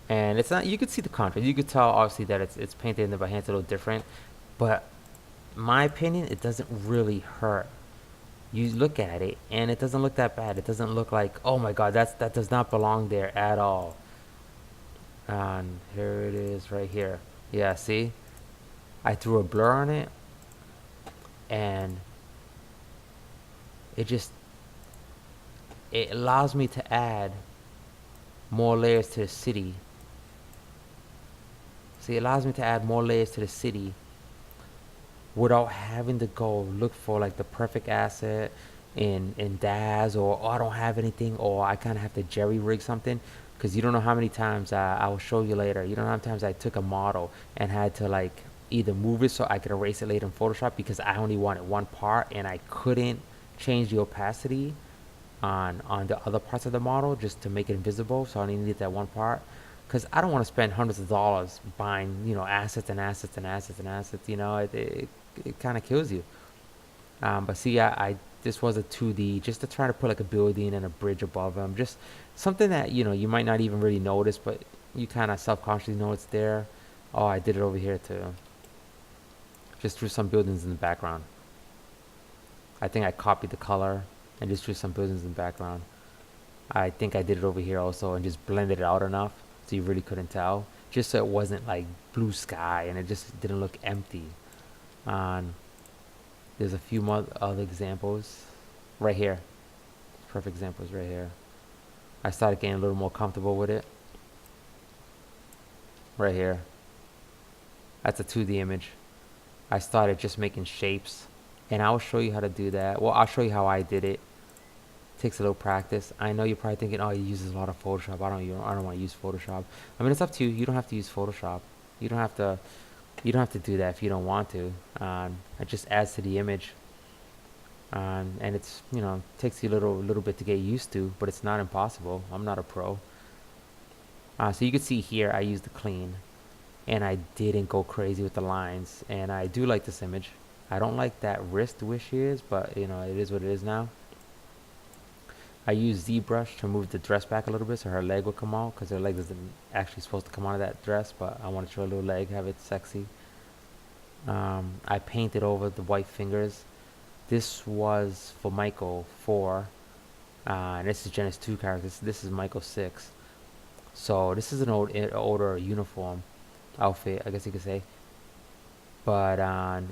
[SPEAKER 1] And it's not, you could see the contrast. You could tell obviously that it's painted in there by hand. It's a little different. But my opinion, it doesn't really hurt. You look at it and it doesn't look that bad. It doesn't look like, oh my god, that does not belong there at all. And here it is right here. Yeah, see? I threw a blur on it and it allows me to add more layers to the city. See, it allows me to add more layers to the city without having to go look for like the perfect asset in DAZ, or oh, I don't have anything, or I kind of have to jerry rig something, because you don't know how many times I will show you later. You don't know how many times I took a model and had to like either move it so I could erase it later in Photoshop because I only wanted one part and I couldn't change the opacity on the other parts of the model just to make it invisible, so I only needed that one part. Because I don't want to spend hundreds of dollars buying, you know, assets and assets and assets and assets. You know, it kind of kills you. But see, I this was a 2D just to try to put like a building and a bridge above them, just something that you know you might not even really notice, but you kind of self-consciously know it's there. Oh, I did it over here too. Just drew some buildings in the background. I think I copied the color and just drew some buildings in the background. I think I did it over here also and just blended it out enough so you really couldn't tell, just so it wasn't like blue sky and it just didn't look empty. And there's a few more other examples right here. Perfect examples right here. I started getting a little more comfortable with it. Right here. That's a 2D image. I started just making shapes, and I'll show you how to do that. Well, I'll show you how I did it. Takes a little practice. I know you're probably thinking, oh, he uses a lot of Photoshop. I don't want to use Photoshop. I mean, it's up to you. You don't have to use Photoshop. You don't have to do that if you don't want to. It just adds to the image. And it's, you know, takes you a little bit to get used to, but it's not impossible. I'm not a pro. So you can see here I used the clean, and I didn't go crazy with the lines, and I do like this image. I don't like that wrist wish is, but you know, it is what it is now. I used ZBrush to move the dress back a little bit so her leg would come out, because her leg isn't actually supposed to come out of that dress, but I want to show a little leg, have it sexy. I painted over the white fingers. This was for Michael 4, and this is Genesis 2 characters. This is Michael 6. So this is an older uniform outfit, I guess you could say. But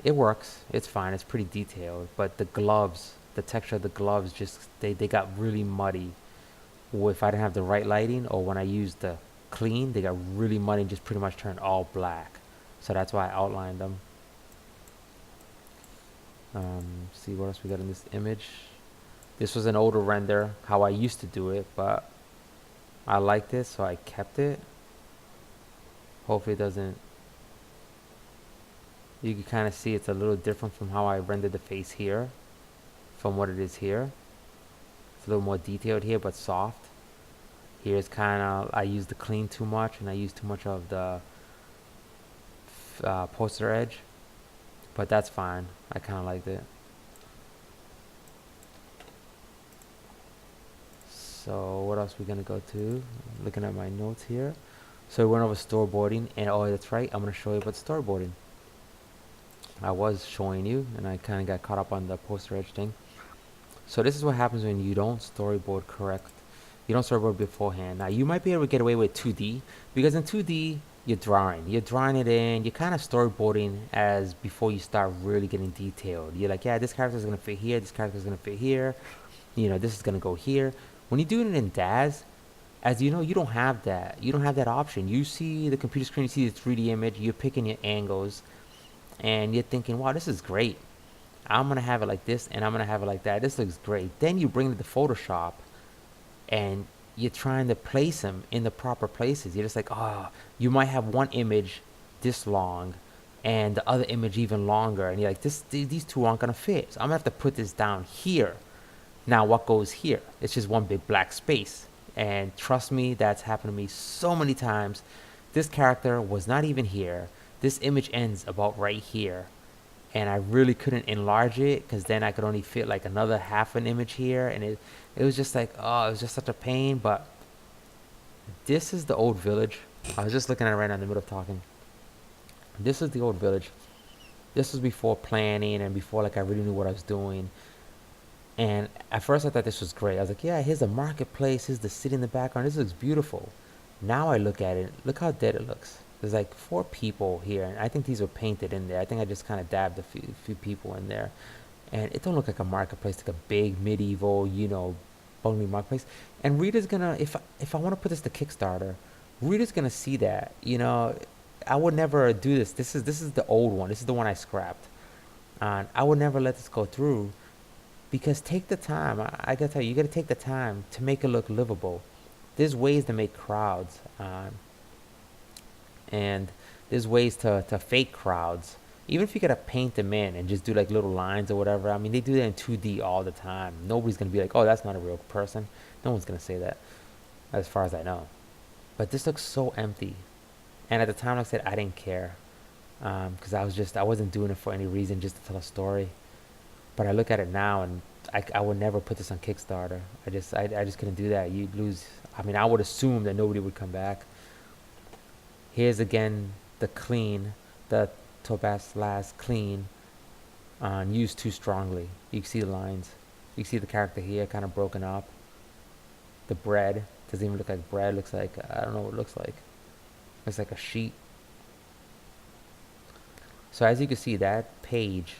[SPEAKER 1] it works. It's fine. It's pretty detailed. But the gloves, the texture of the gloves, just they got really muddy. If I didn't have the right lighting, or when I used the clean, they got really muddy and just pretty much turned all black. So that's why I outlined them. See what else we got in this image. This was an older render, how I used to do it, but I liked it, so I kept it. Hopefully it doesn't. You can kind of see it's a little different from how I rendered the face here, from what it is here. It's a little more detailed here, but soft. Here it's kind of, I used the clean too much, and I used too much of the poster edge. But that's fine. I kind of liked it. So what else are we going to go to? Looking at my notes here. So we went over storyboarding, and oh, that's right, I'm going to show you about storyboarding. I was showing you, and I kind of got caught up on the poster edge thing. So this is what happens when you don't storyboard correct. You don't storyboard beforehand. Now you might be able to get away with 2D, because in 2D you're drawing it in, you're kind of storyboarding as before you start really getting detailed. You're like, yeah, this character is going to fit here, this character is going to fit here, you know, this is going to go here. When you're doing it in DAZ, as you know, you don't have that. You don't have that option. You see the computer screen, you see the 3D image, you're picking your angles, and you're thinking, wow, this is great. I'm going to have it like this, and I'm going to have it like that. This looks great. Then you bring it to Photoshop, and you're trying to place them in the proper places. You're just like, oh, you might have one image this long and the other image even longer, and you're like, these two aren't going to fit. So I'm going to have to put this down here. Now what goes here? It's just one big black space. And trust me, that's happened to me so many times. This character was not even here. This image ends about right here. and I really couldn't enlarge it because then I could only fit like another half an image here, and it was just like, oh, it was just such a pain. But this is the old village. I was just looking at it right now in the middle of talking. This is the old village. This was before planning and before like I really knew what I was doing. And at first I thought this was great. I was like, yeah, here's the marketplace, here's the city in the background. This looks beautiful. Now I look at it, look how dead it looks. There's like 4 people here, and I think these were painted in there. I think I just kind of dabbed a few people in there. And it don't look like a marketplace, like a big medieval, bungalow marketplace. And Rita's gonna, if I want to put this to Kickstarter, Rita's gonna see that. I would never do this. This is the old one. This is the one I scrapped. And I would never let this go through because take the time. I gotta tell you, you gotta take the time to make it look livable. There's ways to make crowds, and there's ways to fake crowds. Even if you gotta paint them in and just do like little lines or whatever. I mean, they do that in 2D all the time. Nobody's gonna be like, oh, that's not a real person. No one's gonna say that, as far as I know. But this looks so empty. And at the time, like I said, I didn't care, because I wasn't doing it for any reason, just to tell a story. But I look at it now, and I would never put this on Kickstarter. I just couldn't do that. You'd lose. I mean, I would assume that nobody would come back. Here's again the clean, the Tobas clean, used too strongly. You can see the lines. You can see the character here kind of broken up. The bread doesn't even look like bread. Looks like, I don't know what it looks like. Looks like a sheet. So as you can see, that page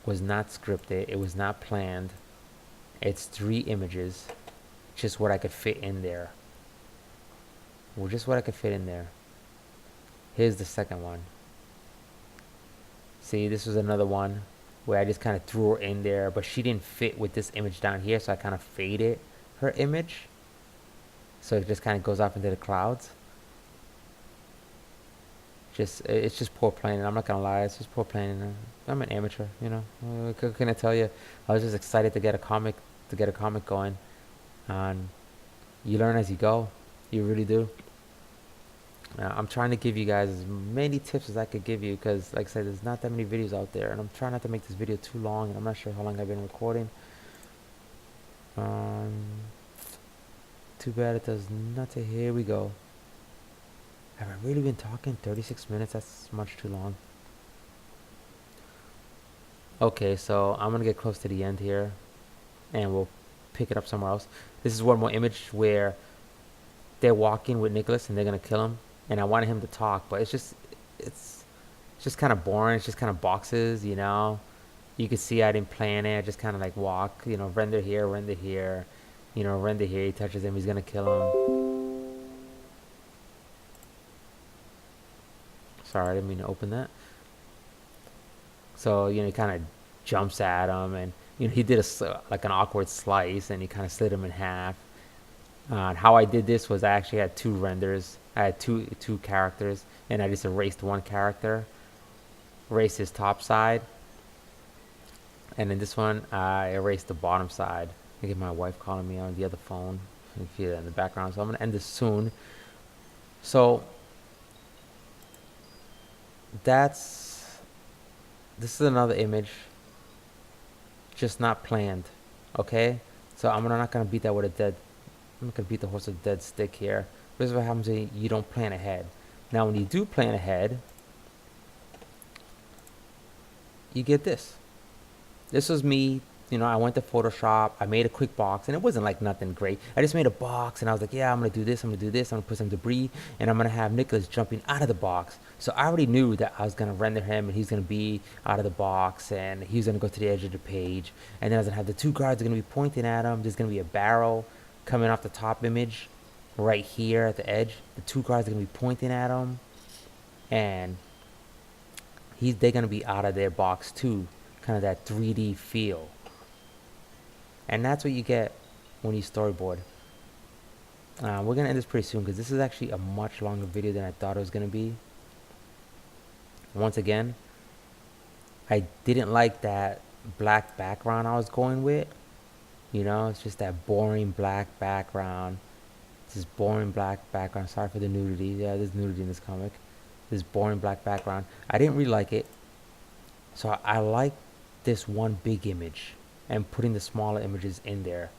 [SPEAKER 1] was not scripted. It was not planned. It's 3 images. Just what I could fit in there. Well, just what I could fit in there. Here's the second one. See, this was another one where I just kind of threw her in there, but she didn't fit with this image down here, so I kind of faded her image. So it just kind of goes off into the clouds. It's just poor planning. I'm not gonna lie, it's just poor planning. I'm an amateur, What can I tell you? I was just excited to get a comic going, and you learn as you go. You really do. I'm trying to give you guys as many tips as I could give you because, like I said, there's not that many videos out there, and I'm trying not to make this video too long. And I'm not sure how long I've been recording. Too bad it does nothing. Here we go. Have I really been talking 36 minutes? That's much too long. Okay, so I'm gonna get close to the end here, and we'll pick it up somewhere else. This is one more image where they're walking with Nicholas and they're gonna kill him, and I wanted him to talk, but it's just kind of boring. It's just kind of boxes, You can see I didn't plan it. I just kind of like walk, render here, render here, render here. He touches him, he's gonna kill him. Sorry, I didn't mean to open that. So, he kind of jumps at him, and, he did like an awkward slice, and he kind of slid him in half. And how I did this was I actually had 2 renders. I had two characters, and I just erased one character, erased his top side, and in this one, I erased the bottom side. I get my wife calling me on the other phone. You can feel that in the background. So I'm going to end this soon. So this is another image, just not planned. Okay, so I'm not gonna beat that with I'm not gonna beat the horse with a dead stick here. This is what happens when you don't plan ahead. Now when you do plan ahead, you get this. This was me. I went to Photoshop. I made a quick box, and it wasn't like nothing great. I just made a box, and I was like, yeah, I'm going to do this. I'm going to do this. I'm going to put some debris, and I'm going to have Nicholas jumping out of the box. So I already knew that I was going to render him, and he's going to be out of the box, and he's going to go to the edge of the page. And then I was going to have the 2 guards are going to be pointing at him. There's going to be a barrel coming off the top image right here at the edge. The 2 guards are going to be pointing at him, and they're going to be out of their box too. Kind of that 3D feel. And that's what you get when you storyboard. We're going to end this pretty soon because this is actually a much longer video than I thought it was going to be. Once again, I didn't like that black background I was going with. It's just that boring black background. This boring black background. Sorry for the nudity. Yeah, there's nudity in this comic. This boring black background. I didn't really like it. So I like this one big image and putting the smaller images in there.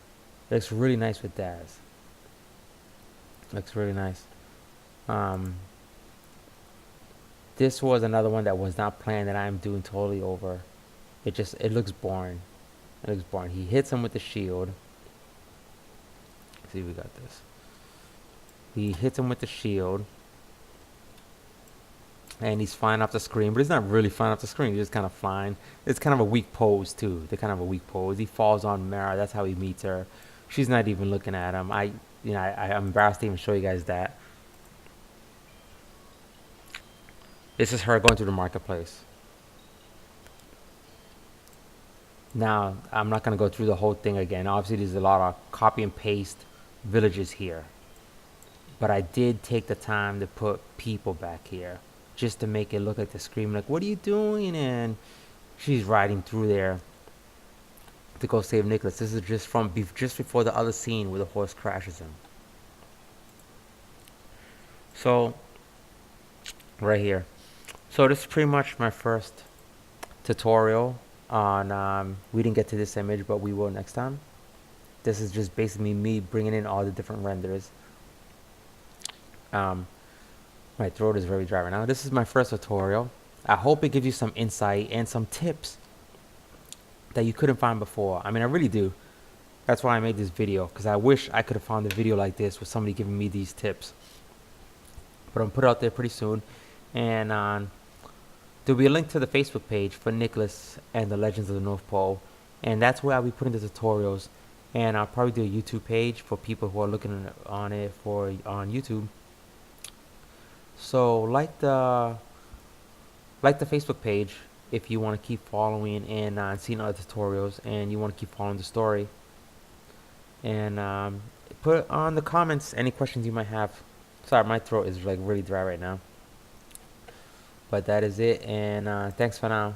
[SPEAKER 1] It looks really nice with Daz. Looks really nice. Um, this was another one that was not planned that I'm doing totally over. It looks boring. It looks boring. He hits him with the shield. Let's see, we got this. He hits him with the shield. And he's flying off the screen, but he's not really flying off the screen. He's just kind of flying. It's kind of a weak pose too. They're kind of a weak pose. He falls on Mara. That's how he meets her. She's not even looking at him. I'm embarrassed to even show you guys that. This is her going through the marketplace. Now, I'm not going to go through the whole thing again. Obviously, there's a lot of copy and paste villages here. But I did take the time to put people back here just to make it look like they're screaming, like, what are you doing? And she's riding through there to go save Nicholas. This is just before the other scene where the horse crashes him. So, right here. So this is pretty much my first tutorial on, we didn't get to this image, but we will next time. This is just basically me bringing in all the different renders. My throat is very dry right now. This is my first tutorial. I hope it gives you some insight and some tips that you couldn't find before. I mean, I really do. That's why I made this video, because I wish I could have found a video like this with somebody giving me these tips. But I'm going to put it out there pretty soon. And there'll be a link to the Facebook page for Nicholas and the Legends of the North Pole. And that's where I'll be putting the tutorials. And I'll probably do a YouTube page for people who are looking on it on YouTube. So like the Facebook page if you want to keep following and seeing other tutorials, and you want to keep following the story. And put on the comments any questions you might have. Sorry, my throat is like really dry right now. But that is it, and thanks for now.